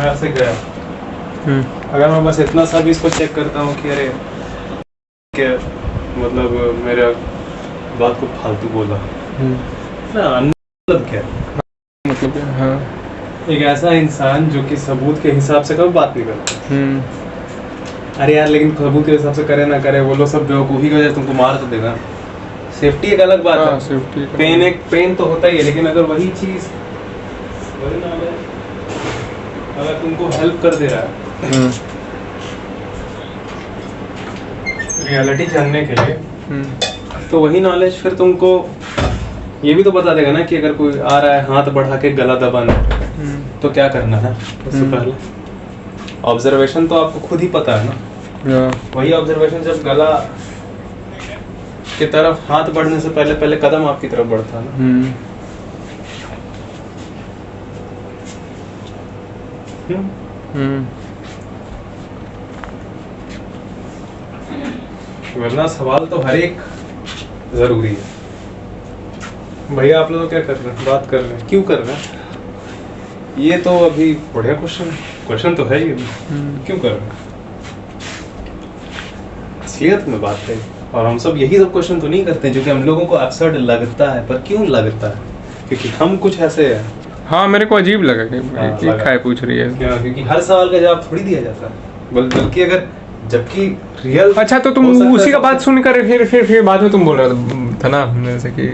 मैं ऐसे गया, अगर मैं बस इतना सा भी इसको चेक करता हूँ कि अरे क्या मतलब मेरे बात को फालतू बोला ना, मतलब क्या मतलब क्या? हाँ, एक ऐसा इंसान जो कि सबूत के हिसाब से कभी बात नहीं करता। अरे यार लेकिन सबूत के हिसाब से करे ना करे, वो लोग सब बेवकूफ़ी की वजह से तुमको मार तो देगा। सेफ्टी एक अलग बात है, सेफ्टी पेन तो होता ही है, लेकिन अगर वही चीज़ अगर तुमको हेल्प कर दे रहा है रियलिटी जानने के लिए, तो वही नॉलेज फिर तुमको ये भी तो बता देगा ना कि अगर कोई आ रहा है हाथ बढ़ा के गला दबाना तो क्या करना है। उससे पहले ऑब्जर्वेशन तो आपको खुद ही पता है ना, वही ऑब्जर्वेशन जब गला की तरफ हाथ बढ़ने से पहले पहले कदम आपकी तरफ बढ़ता है ना। वरना सवाल तो हर एक जरूरी है। भैया आप लोग क्या कर रहे हैं, बात कर रहे हैं, क्यों कर रहे हैं? ये तो अभी बढ़िया क्वेश्चन तो है ही, क्यों कर रहे हैं? असलियत में बात है, और हम सब यही सब क्वेश्चन तो नहीं करते जो कि हम लोगों को absurd लगता है। पर क्यों लगता है? क्योंकि हम कुछ ऐसे हैं। हाँ, मेरे को अजीब लगा कि काय पूछ रही है। क्या? क्योंकि हर सवाल का जवाब थोड़ी दिया जाता है, बल्कि अगर जबकि रियल। अच्छा, तो तुम उसी का बात सुनकर फिर बाद में तुम बोल रहा था ना, जैसे कि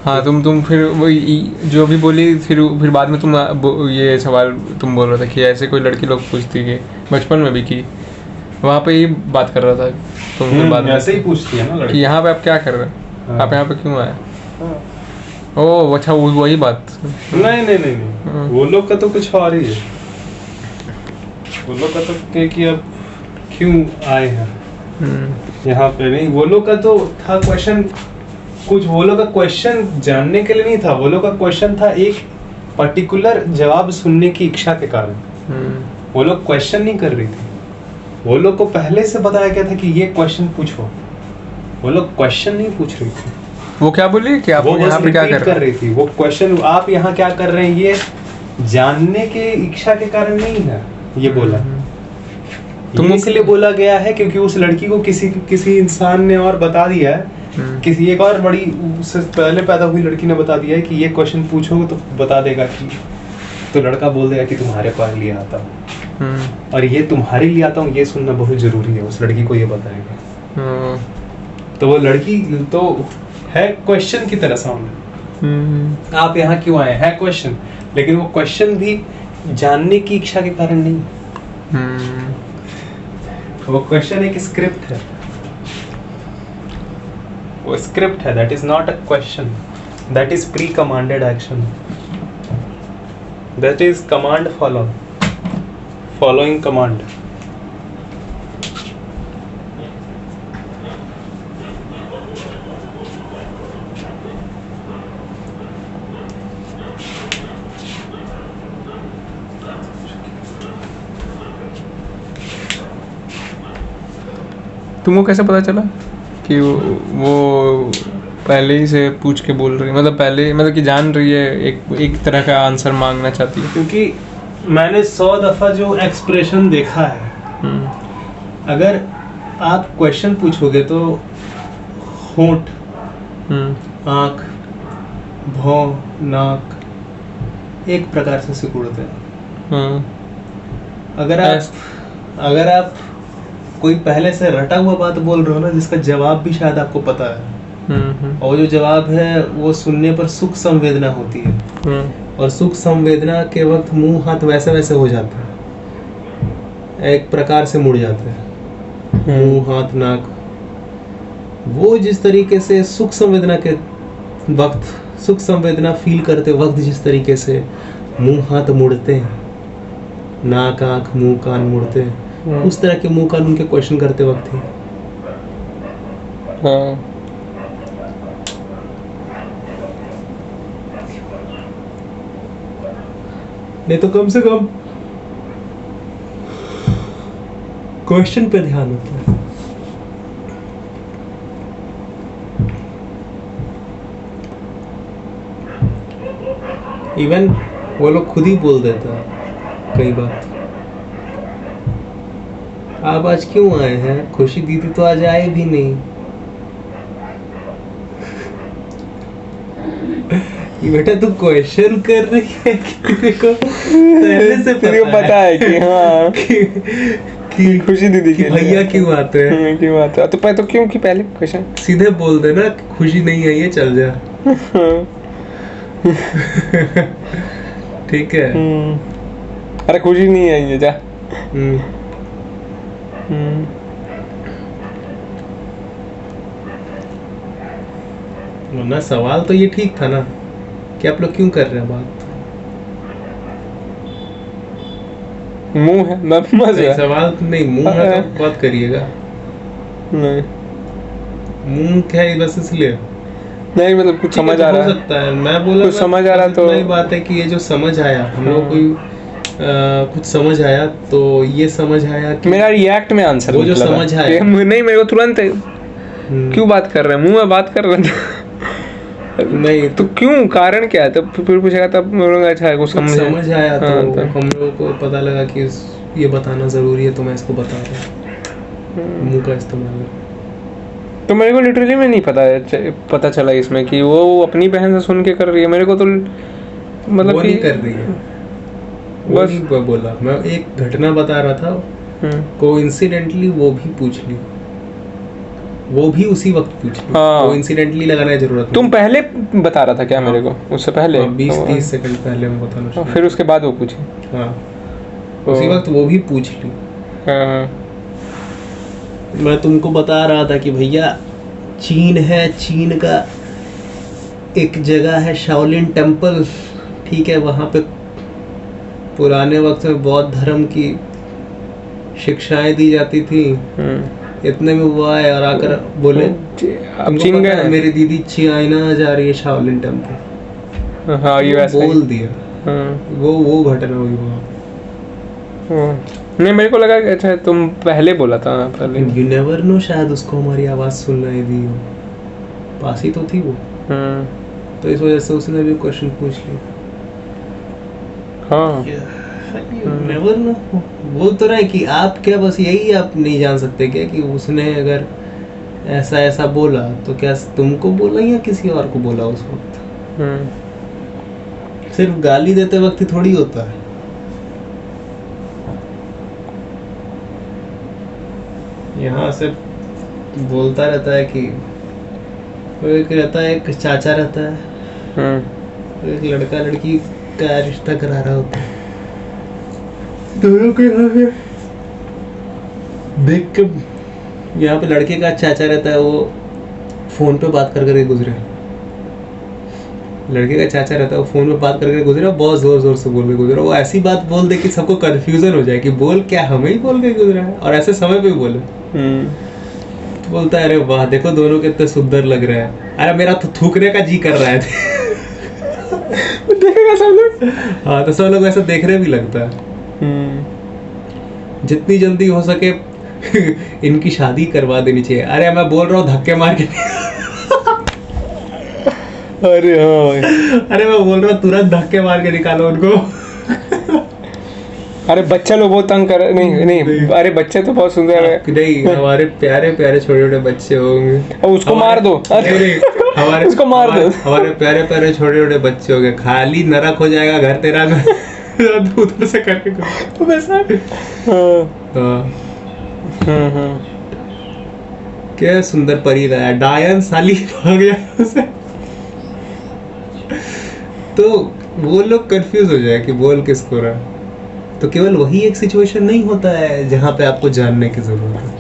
हाँ तुम फिर वही जो भी बोली, फिर बाद में तुम ये सवाल तुम बोल रहा था कि ऐसे कोई लड़की लोग पूछती कि बचपन में भी की, वहाँ पे ही बात कर रहा था तुम। फिर बाद में ऐसे ही पूछती है ना लड़की कि यहाँ पे आप क्या कर रहे हैं, आप यहाँ पे क्यों आए? ओह अच्छा, वही बात। नहीं, वो लोग का तो कुछ और ही है। वो लोग का तो कि अब क्यों आए हैं यहाँ पे, नहीं वो लोग का तो था क्वेश्चन कुछ, वो लोग का क्वेश्चन जानने के लिए नहीं था, वो लोग का क्वेश्चन था एक पर्टिकुलर जवाब सुनने की इच्छा के कारण। वो लोग क्वेश्चन नहीं कर रही थी, वो लोग को पहले से बताया गया था कि ये क्वेश्चन पूछो। वो लोग क्वेश्चन नहीं पूछ रही थी। वो क्या बोली कि आप यहाँ पे क्या कर रही थी? वो क्वेश्चन आप यहाँ क्या कर रहे हैं ये जानने के इच्छा के कारण नहीं है, ये बोला। ये इसलिए बोला गया है क्योंकि उस लड़की को किसी इंसान ने और बता दिया है, किसी एक और बड़ी उससे पहले पैदा हुई लड़की ने बता दिया है कि ये क्वेश्चन पूछो तो बता देगा कि, तो लड़का बोल देगा कि तुम्हारे पास लिए आता हूँ, और ये तुम्हारे लिए आता हूँ ये सुनना बहुत जरूरी है। उस लड़की को ये बताएगा, तो वो लड़की तो है क्वेश्चन की तरह सामने। आप यहाँ क्यों आए है क्वेश्चन, लेकिन वो क्वेश्चन भी जानने की इच्छा के कारण नहीं। वो क्वेश्चन एक स्क्रिप्ट है, वो स्क्रिप्ट है। That is not a question, that is pre commanded action, that is command following command. तुमको कैसे पता चला कि वो पहले ही से पूछ के बोल रही, मतलब कि जान रही है, एक तरह का आंसर मांगना चाहती है? क्योंकि मैंने 100 दफा जो एक्सप्रेशन देखा है, अगर आप क्वेश्चन पूछोगे तो होंठ, आँख, भौं, नाक एक प्रकार से सिकुड़ते हैं। अगर आप कोई पहले से रटा हुआ बात बोल रहे हो ना, जिसका जवाब भी शायद आपको पता है, और जो जवाब है वो सुनने पर सुख संवेदना होती है, और सुख संवेदना के वक्त मुंह हाथ वैसे वैसे हो जाते हैं, एक प्रकार से मुड़ जाते हैं मुंह हाथ नाक। वो जिस तरीके से सुख संवेदना के वक्त, सुख संवेदना फील करते वक्त जिस तरीके से मुंह हाथ मुड़ते हैं, नाक आँख मुंह कान मुड़ते हैं, उस तरह के मुंह कान उनके क्वेश्चन करते वक्त ही। नहीं तो कम से कम क्वेश्चन पे ध्यान होता है। इवन वो लोग खुद ही बोल देता है कई बात। आप आज क्यों आए हैं? खुशी दीदी तो आज आए भी नहीं। ये बेटा तू क्वेश्चन कर रही है कि तेरे को पहले से पता है कि हाँ कि खुशी दीदी कि के भैया क्यों आते हैं? क्यों आता तो क्यों कि पहले क्वेश्चन सीधे बोल देना खुशी नहीं आई है, चल जा। ठीक है। अरे खुशी नहीं आई है, जा। ना सवाल तो ये ठीक था ना कि आप लोग क्यों कर रहे हैं बात? मुंह है नहीं, सवाल नहीं, मुंह है तो बात करिएगा। नहीं मुंह क्या है बस इसलिए नहीं, मतलब कुछ समझ आ रहा है, हो सकता है। मैं बोला कुछ समझ आ रहा तो नई बात है कि ये जो समझ आया हम लोग कोई कुछ समझ आया तो ये समझ आया कि मेरा रिएक्ट में आंसर वो जो समझ आया नहीं, मेरे को तुरंत क्यों बात कर रहे हैं, मुंह में बात कर रहे हैं नहीं तो क्यों, कारण क्या है? तब फिर पूछेगा, तब बोलूंगा अच्छा कुछ समझ आया तो हम लोगों को पता लगा कि ये बताना जरूरी है, तो मैं इसको बता रहा हूँ मुंह का इस्तेमाल। तो मेरे को लिटरली में नहीं पता चला इसमें कि वो अपनी बहन से सुन के कर रही है। मेरे को तो मतलब वो नहीं कर रही है, बस बोला। मैं एक घटना बता रहा था, कोइंसिडेंटली वो भी पूछ ली, वो भी उसी वक्त पूछ ली। कोइंसिडेंटली लगाने की जरूरत नहीं। तुम पहले बता रहा था क्या मेरे को? उससे पहले 20-30 सेकंड पहले मैं बताना, फिर उसके बाद वो पूछे। हाँ, उसी वक्त वो भी पूछ ली। मैं तुमको बता रहा था कि भैया चीन है, चीन का एक जगह है शाओलिन टेम्पल, ठीक है, वहाँ पे पुराने वक्त में बौद्ध धर्म की शिक्षाएं दी जाती थी। इतने में वो आए और आकर बोले अब चीन गए, मेरी दीदी चाइना जा रही है शाओलिन टेम्पल। हाँ, ये वैसे बोल दिया। वो घटना हुई वहाँ। नहीं, मेरे को लगा कि अच्छा तुम पहले बोला था पहले। यू नेवर नो, शायद उसको हमारी आवाज सुनना दी हो, पास ही तो थी वो। तो इस वजह से उसने भी क्वेश्चन पूछ लिया। हाँ, नेवर नो। बोल तो रहे कि आप क्या बस यही आप नहीं जान सकते क्या कि उसने अगर ऐसा बोला तो क्या तुमको बोला या किसी और को बोला उस वक्त? सिर्फ गाली देते वक्त ही थोड़ी होता है। यहाँ से बोलता रहता है कि एक रहता है, एक चाचा रहता है, एक लड़का लड़की का रिश्ता करा रहा होता है, दोनों के यहाँ से देख के यहाँ पे लड़के का चाचा रहता है, वो फोन पे बात कर करके गुजरे। लड़के का चाचा रहता है, वो फोन पे बात करके गुजरा, बहुत जोर जोर से बोल के गुजरा। वो ऐसी बात बोल दे कि सबको कंफ्यूजन हो जाए कि बोल क्या हमें ही बोल के गुजरा है, और ऐसे समय पे बोले। तो बोलता है अरे वाह देखो दोनों कितने सुंदर लग रहे हैं। अरे मेरा तो थूकने का जी कर रहा है। देखेगा सब लोग। हाँ, तो सब लोग ऐसा देखने भी लगता है। जितनी जल्दी हो सके इनकी शादी करवा देनी चाहिए। अरे मैं बोल रहा हूँ धक्के मार के। अरे हाँ, अरे मैं बोल रहा हूँ तुरंत धक्के मार के निकालो उनको। अरे बच्चे लोग बहुत तंग कर, नहीं, अरे बच्चे तो बहुत सुंदर है। नहीं, हमारे प्यारे प्यारे छोटे छोटे बच्चे होंगे, उसको मार दो। हमारे उसको मार दो। हमारे प्यारे प्यारे छोटे छोटे बच्चे होंगे, खाली नरक हो जाएगा घर तेरा। उधर से करके क्या सुंदर परी लाया, डायन साली आ गया उसे। तो वो लोग कंफ्यूज हो जाए कि बोल किसको रहा है। तो केवल वही एक सिचुएशन नहीं होता है जहाँ पे आपको जानने की जरूरत है।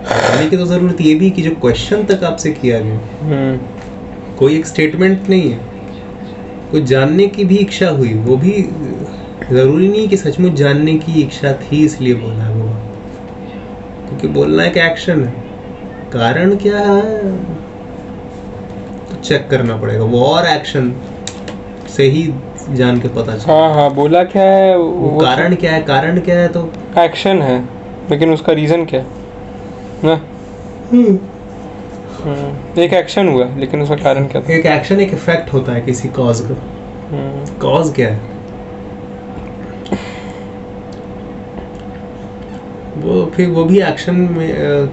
जानने की तो जरूरत ये भी कि जो क्वेश्चन तक आपसे किया गया कोई एक स्टेटमेंट नहीं है, कुछ जानने की भी इच्छा हुई, वो भी जरूरी नहीं कि सचमुच जानने की इच्छा थी इसलिए बोला है वो, क्योंकि बोलना एक एक्शन है। कारण क्या है तो चेक करना पड़ेगा, वो और एक्शन से ही जान के पता चला। हाँ, बोला क्या है वो कारण क्या है, कारण क्या है तो एक्शन है, लेकिन उसका रीजन क्या है ना? एक एक्शन हुआ लेकिन उसका कारण क्या था? एक एक्शन एक इफेक्ट होता है किसी कॉज का। कॉज क्या है? वो फिर वो भी एक्शन में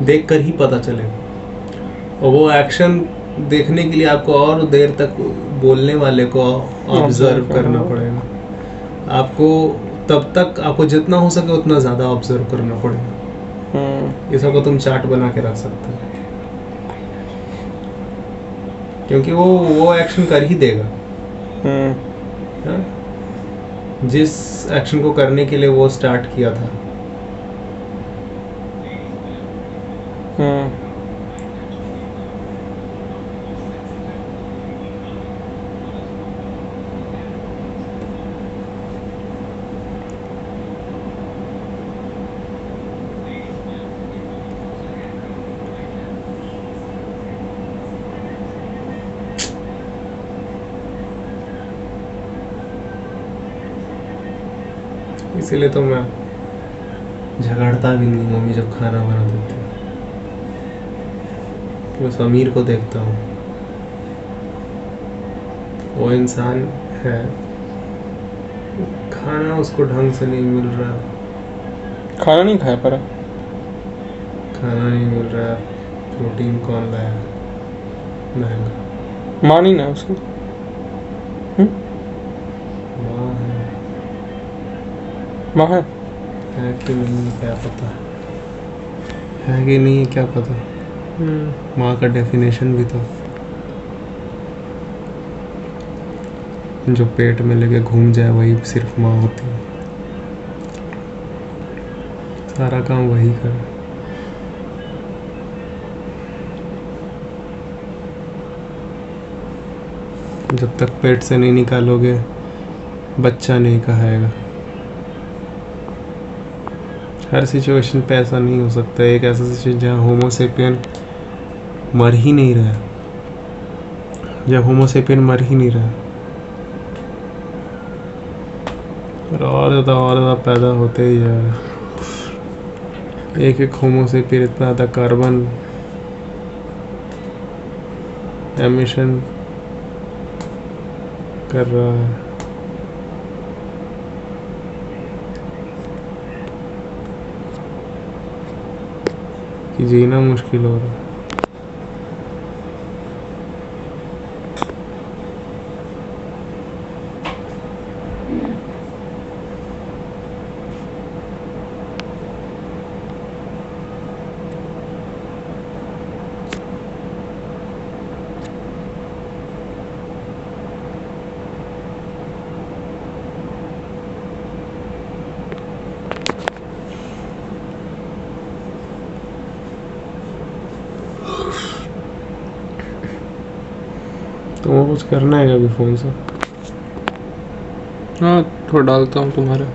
देख कर ही पता चलेगा, और वो एक्शन देखने के लिए आपको और देर तक बोलने वाले को ऑब्जर्व करना पड़ेगा। आपको तब तक आपको जितना हो सके उतना ज़्यादा ऑब्जर्व करना पड़ेगा। ये सबको तुम चार्ट बना के रख सकते हो, क्योंकि वो एक्शन कर ही देगा। हाँ? जिस एक्शन को करने के लिए वो स्टार्ट किया था। इसीलिए तो मैं झगड़ता भी नहीं मम्मी जब खाना बना देती है। बस अमीर को देखता हूँ, वो इंसान है, खाना उसको ढंग से नहीं मिल रहा, खाना नहीं खाया पर खाना नहीं मिल रहा, प्रोटीन कौन लाया, महंगा। मानी ना उसको। माँ है कि नहीं क्या पता, है कि नहीं क्या पता। माँ का डेफिनेशन भी तो जो पेट में लेके घूम जाए वही सिर्फ माँ होती है, सारा काम वही करे। जब तक पेट से नहीं निकालोगे बच्चा नहीं कहाएगा। हर सिचुएशन पे ऐसा नहीं हो सकता। एक ऐसा सिचुएशन जहाँ होमोसेपियन मर ही नहीं रहा, जब होमोसेपियन मर ही नहीं रहा और ज़्यादा पैदा होते ही जा रहा है। एक होमोसेपियन इतना ज़्यादा कार्बन एमिशन कर रहा है। कि जीना मुश्किल हो रहा है। तुमको कुछ करना है क्या अभी फ़ोन से? हाँ थोड़ा डालता हूँ तुम्हारा।